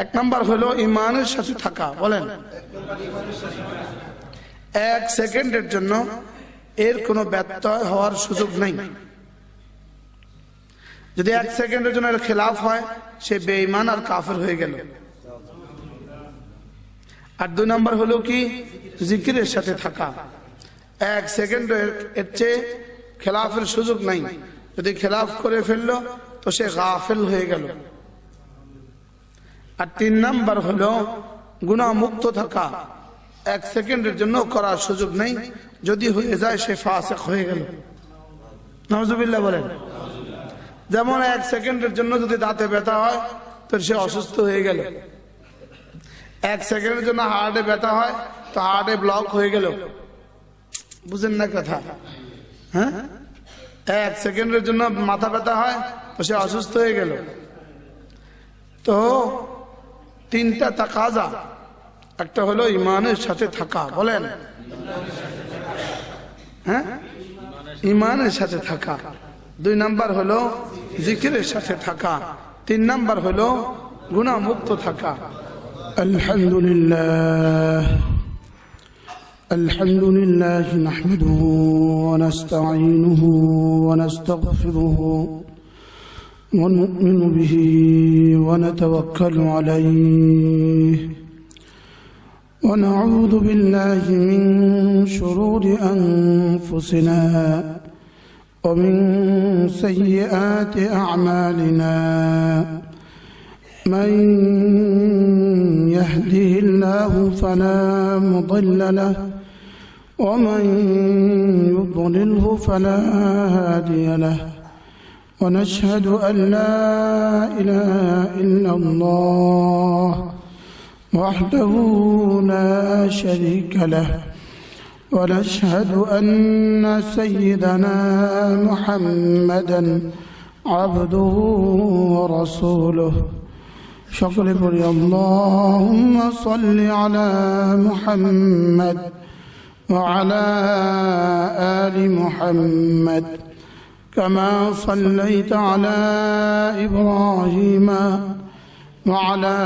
এক নাম্বার হলো ইমানের সাথে থাকা। বলেন, এক সেকেন্ডের জন্য এর কোনো ব্যত্যয় হওয়ার সুযোগ নেই। যদি এক সেকেন্ডের জন্য এর খেলাফ হয়, সে বেঈমান আর কাফের হয়ে গেল। আর দুই নাম্বার হলো কি, জিকিরের সাথে থাকা। এক সেকেন্ড এর চেয়ে খেলাফের সুযোগ নাই। যদি খেলাফ করে ফেললো তো সে গাফেল হয়ে গেল। আর তিন নাম্বার হলো গুনাহ মুক্ত থাকা। এক সেকেন্ডের জন্য করার সুযোগ নেই, যদি হয়ে যায় সে ফাসিক হয়ে গেল। নাউজুবিল্লাহ বলেন। যেমন এক সেকেন্ডের জন্য যদি দাঁতে ব্যথা হয় তো সে অসুস্থ হয়ে গেল। এক সেকেন্ডের জন্য হার্টে ব্যথা হয় তো হার্টে ব্লক হয়ে গেল। বুঝেন না কথা? হ্যাঁ, এক সেকেন্ডের জন্য মাথা ব্যথা হয় তো সে অসুস্থ হয়ে গেল। তো তিনটা তাকাজা, একটা হলো ইমানের সাথে থাকা। বলেন, হ্যাঁ, ইমানের সাথে থাকা। দুই নাম্বার হলো জিকিরের সাথে থাকা। তিন নাম্বার হলো গুনাহ মুক্ত থাকা। আলহামদুলিল্লাহ আলহামদুলিল্লাহ নাহমাদুহু ওয়া নাস্তাঈনুহু ওয়া নাস্তাগফিরুহু ওয়া নু'মিনু বিহি ওয়া নাতাওয়াক্কালু আলাইহি ওয়া নাউযু বিল্লাহি মিন শুরুরি আনফুসিনা ومن سيئات أعمالنا من يهده الله فلا مضل له ومن يضلله فلا هادي له ونشهد أن لا إله إلا الله وحده لا شريك له ونشهد أن سيدنا محمدا عبده ورسوله شكر بري اللهم صل على محمد وعلى آل محمد كما صليت على إبراهيم وعلى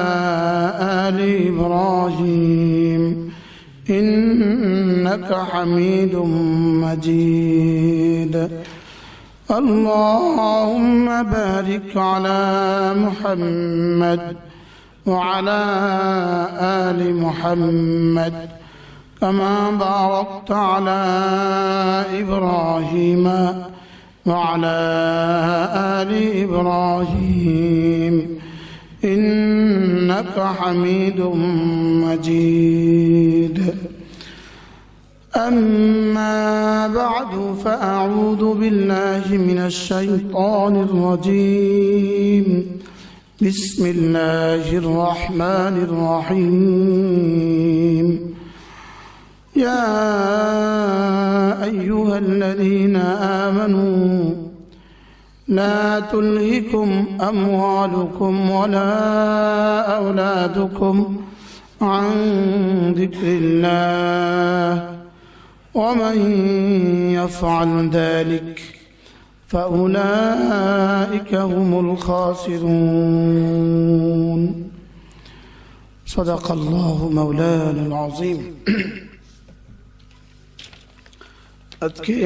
آل إبراهيم إنك حميد مجيد اللهم بارك على محمد وعلى آل محمد كما باركت على إبراهيم وعلى آل إبراهيم إنك حميد مجيد أما بعد فأعوذ بالله من الشيطان الرجيم بسم الله الرحمن الرحيم يا أيها الذين آمنوا لا تلهكم أموالكم ولا أولادكم عن ذكر الله ومن يفعل ذلك فأولئك هم الخاسرون صدق الله مولانا العظيم আজকে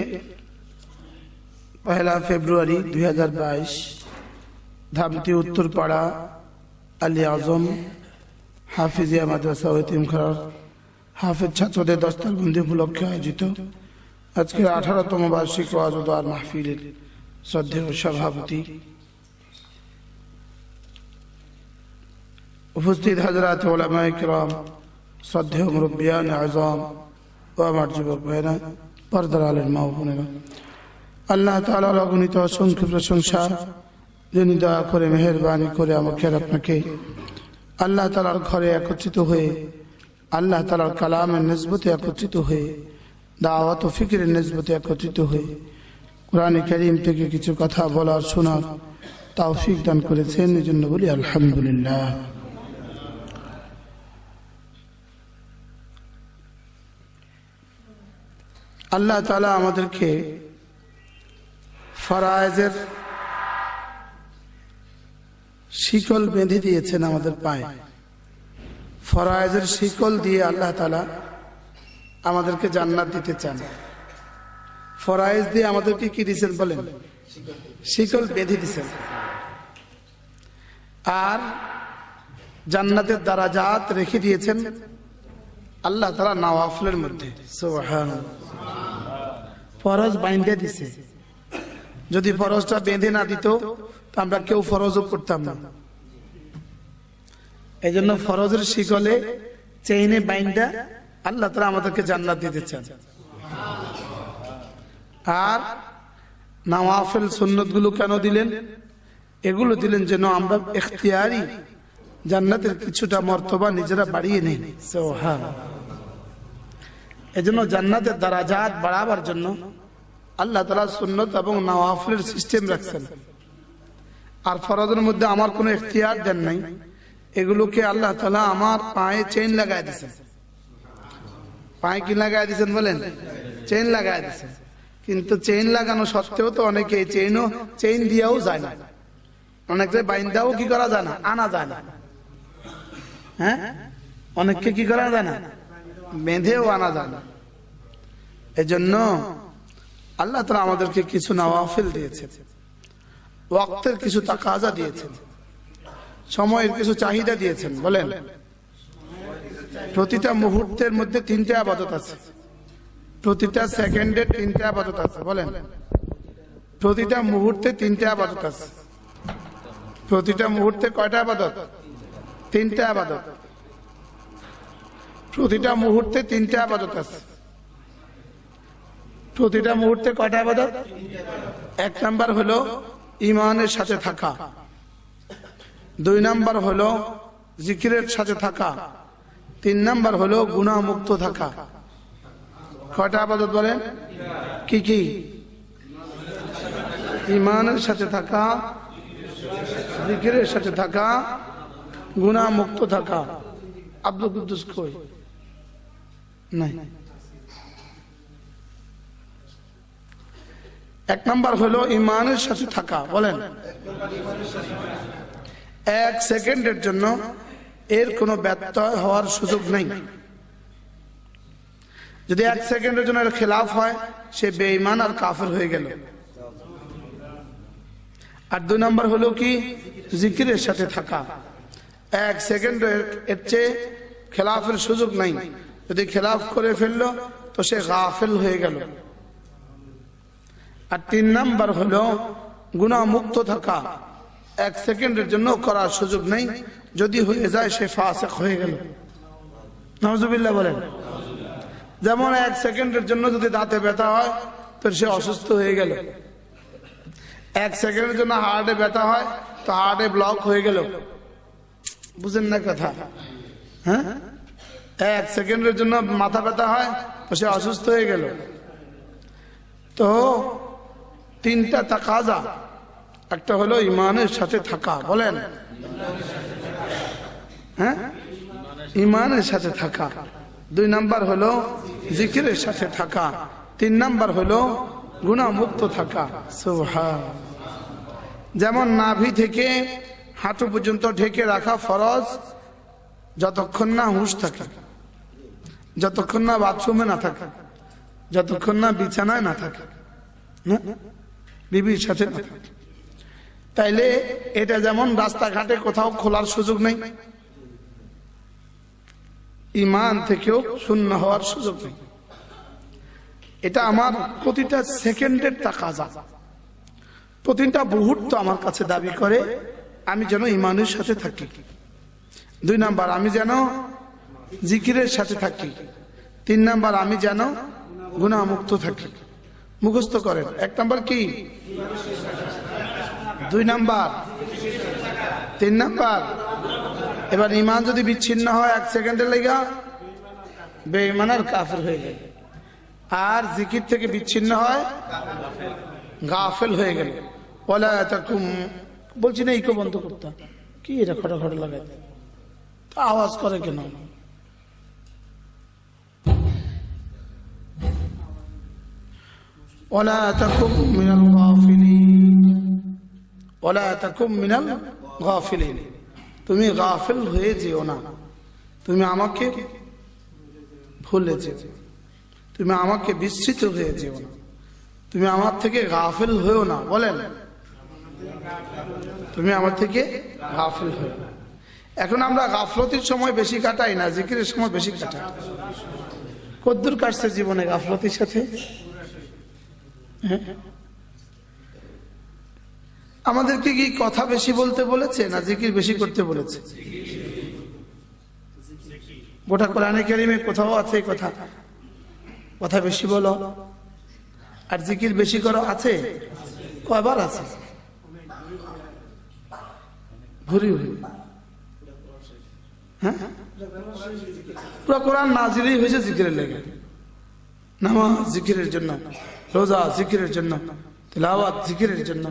1 ফেব্রুয়ারি 2022 ধামতি উত্তরপাড়া আলী আজম হাফিজিয়া মাদ্রাসা ও এতিমখানার হাফেজ ছাত্রদের দস্তারবন্দি উপলক্ষে আয়োজিত আজকের 18তম বার্ষিক ওয়াজ ও দোয়ার মাহফিলের শ্রদ্ধেয় সভাপতি, উপস্থিত হযরত উলামায়ে কিরাম, শ্রদ্ধেয় মুরব্বিয়ান আযম ও আমার যুবক ভাইরা, পর্দার আলের মা ও বোনেরা, আল্লাহ তাআলার অগণিত অসংখ্য প্রশংসা, যিনি দয়া করে মেহেরবানি করে আমাকে আর আপনাকে আল্লাহ তাআলার ঘরে একত্রিত হয়ে, আল্লাহ তাআলার কালামের নিসবতে একত্রিত হয়ে, দাওয়াত ও ফিকরের নিসবতে একত্রিত হয়ে কোরআন কারীম থেকে কিছু কথা বলার শোনার তৌফিক দান করেছেন। এজন্য বলি আলহামদুলিল্লাহ। আল্লাহ তাআলা আমাদেরকে ফরায়েজের শিকল বেঁধে দিয়েছেন আমাদের পায়ে। ফরায়েজের শিকল দিয়ে আল্লাহ তাআলা আমাদেরকে জান্নাত দিতে চান। ফরায়েজ দিয়ে আমাদেরকে কি দিয়েছেন বলেন? শিকল বেঁধে দিয়েছেন। আর জান্নাতের দারাজাত রেখে দিয়েছেন আল্লাহ তাআলা নওয়াফিলের মধ্যে। সুবহানাল্লাহ। ফরজ বাইন্ধে দিছে, যদি ফরজটা বেঁধে না দিত তো আমরা কেউ ফরজও করতাম না। এই জন্য ফরজের শিকলে চেইনে বাইন্ধা আল্লাহ তাআলা আমাদেরকে জান্নাত দিতে চান। আর নওয়াফিল সুন্নাত গুলো কেন দিলেন? এগুলো দিলেন যেন আমরা ইখতিয়ারি জান্নাতের কিছুটা মর্তবা নিজেরা বাড়িয়ে নেই। সুবহানাল্লাহ। এজন্য জান্নাতের দারাজাত বাড়াবার জন্য আল্লাহ তাআলা সুন্নাত এবং নওয়াফিলের সিস্টেম রাখছেন। আর ফরজের মধ্যে আমার কোনো ইখতিয়ার দেন নাই, এগুলোকে আল্লাহ তাআলা আমার পায়ে চেইন লাগাই দিয়েছেন। পায়ে কি লাগাই দিয়েছেন বলেন? চেইন লাগাই দিয়েছেন। কিন্তু চেইন লাগানো সত্ত্বেও তো অনেকে চেইন দিয়েও যায় না, অনেকে বাইন্দাও কি করা যায় না, আনা যায় না। হ্যাঁ, অনেককে কি করা যায় না, বেঁধেও আনা যায় না। এজন্য আল্লাহ তাআলা আমাদেরকে কিছু নওয়াফিল দিয়েছেন, ওয়াক্তের কিছু তাকাজা দিয়েছেন, সময়ের কিছু চাহিদা দিয়েছেন। বলেন, প্রতিটা মুহূর্তের মধ্যে 3টা ইবাদত আছে, প্রতিটা সেকেন্ডে 3টা ইবাদত আছে। বলেন, প্রতিটা মুহূর্তে 3টা ইবাদত আছে। প্রতিটা মুহূর্তে কয়টা ইবাদত? 3টা ইবাদত। প্রতিটা মুহূর্তে 3টা ইবাদত আছে। প্রতিটা মুহূর্তে কয়টা ইবাদত? 1 নাম্বার হলো ঈমানের সাথে থাকা, 2 নাম্বার হলো জিকিরের সাথে থাকা, 3 নাম্বার হলো গুনাহ মুক্ত থাকা। কয়টা ইবাদত বলেন? কি কি? ঈমানের সাথে থাকা, জিকিরের সাথে থাকা, গুনাহ মুক্ত থাকা। আব্দুল কুদ্দুস কই? নাই। 1 নাম্বার হলো ঈমানের সাথে থাকা। বলেন, 1 সেকেন্ডের জন্য এর কোনো ব্যত্যয় হওয়ার সুযোগ নেই। যদি 1 সেকেন্ডের জন্য এর খেলাফ হয়, সে বেঈমান আর কাফের হয়ে গেল। আর 2 নাম্বার হলো কি? জিকিরের সাথে থাকা। 1 সেকেন্ড এর চেয়ে খেলাফের সুযোগ নাই। যদি খেলাফ করে ফেললো তো সে গাফিল হয়ে গেল। আর 3 নাম্বার হলো গুনাহ মুক্ত থাকা। 1 সেকেন্ডের জন্য করার সুযোগ নেই, যদি হয়ে যায় সে ফাসিক হয়ে গেল। নাউজুবিল্লাহ বলেন। যেমন 1 সেকেন্ডের জন্য যদি দাঁতে ব্যথা হয় তো সে অসুস্থ হয়ে গেল। 1 সেকেন্ডের জন্য হার্টে ব্যথা হয় তো হার্টে ব্লক হয়ে গেল। বুঝেন না কথা? হ্যাঁ, 1 সেকেন্ডের জন্য মাথা ব্যথা হয় তো সে অসুস্থ হয়ে গেল। তো 3টা তাকাজা, একটা হলো ঈমানের সাথে থাকা। বলেন, হ্যাঁ, ঈমানের সাথে থাকা। 2 নাম্বার হলো জিকিরের সাথে থাকা। 3 নাম্বার হলো গুনাহ মুক্ত থাকা। সুবহানাল্লাহ। যেমন নাভি থেকে হাঁটু পর্যন্ত ঢেকে রাখা ফরজ, যতক্ষণ না হুঁশ থাকে, যতক্ষণ না বাথরুমে না থাকে, যতক্ষণ না বিছানায় না থাকে, বিবির সাথে না থাকে। তাইলে এটা যেমন রাস্তাঘাটে কোথাও খোলার সুযোগ নেই, ঈমান থেকেও শূন্য হওয়ার সুযোগ নেই। এটা আমার প্রতিটা সেকেন্ডের তাকাজা, প্রতিটা মুহূর্ত আমার কাছে দাবি করে আমি যেন ঈমানের সাথে থাকি। 2 নাম্বার, আমি যেন জিকিরের সাথে থাকি। 3 নাম্বার, আমি যেন গুনাহ মুক্ত থাকি। মুখস্থ করেন। 1 নাম্বার কি? 2 নাম্বার, 3 নাম্বার। এবার ঈমান যদি বিচ্ছিন্ন হয় 1 সেকেন্ডের লেগা, বেঈমান আর কাফের হয়ে গেল। আর জিকির থেকে বিচ্ছিন্ন হয়, গাফিল হয়ে গেল। ওয়ালা তাকুম, বলছি না ইকো বন্ধ করতে, কি এটা খটাখট লাগাই তা আওয়াজ করে কেন? ওয়ালা তাকুম মিনাল গাফিলিন, ওয়ালা তাকুম মিনাল গাফিলিন, তুমি গাফিল হয়ে যেও না। তুমি আমাকে ভুলে যেও, তুমি আমাকে বিস্মৃত হয়ে যেও না, তুমি আমার থেকে গাফিল হয়েও না। বলেন, তুমি আমার থেকে গাফিল হয়েও না। এখন আমরা গাফলতির সময় বেশি কাটাই না জিকিরের সময় বেশি কাটাই? কদ্দুর কাটছে জীবনে গাফলতির সাথে? আমাদেরকে কি কথা বেশি বলতে বলেছে না জিকির বেশি করতে বলেছে? গোটা কোরআনে কারিমে কোথাও আছে কথা, কথা বেশি বলো আর জিকির বেশি করো? আছে? কয়বার আছে? ভুরি ভুরি। হ্যাঁ, পুরো কোরআন নাজিলই হয়েছে জিকিরের লেগে। নামাজ জিকিরের জন্য, রোজা জিকিরের জন্য, তিলাওয়াত জিকিরের জন্য।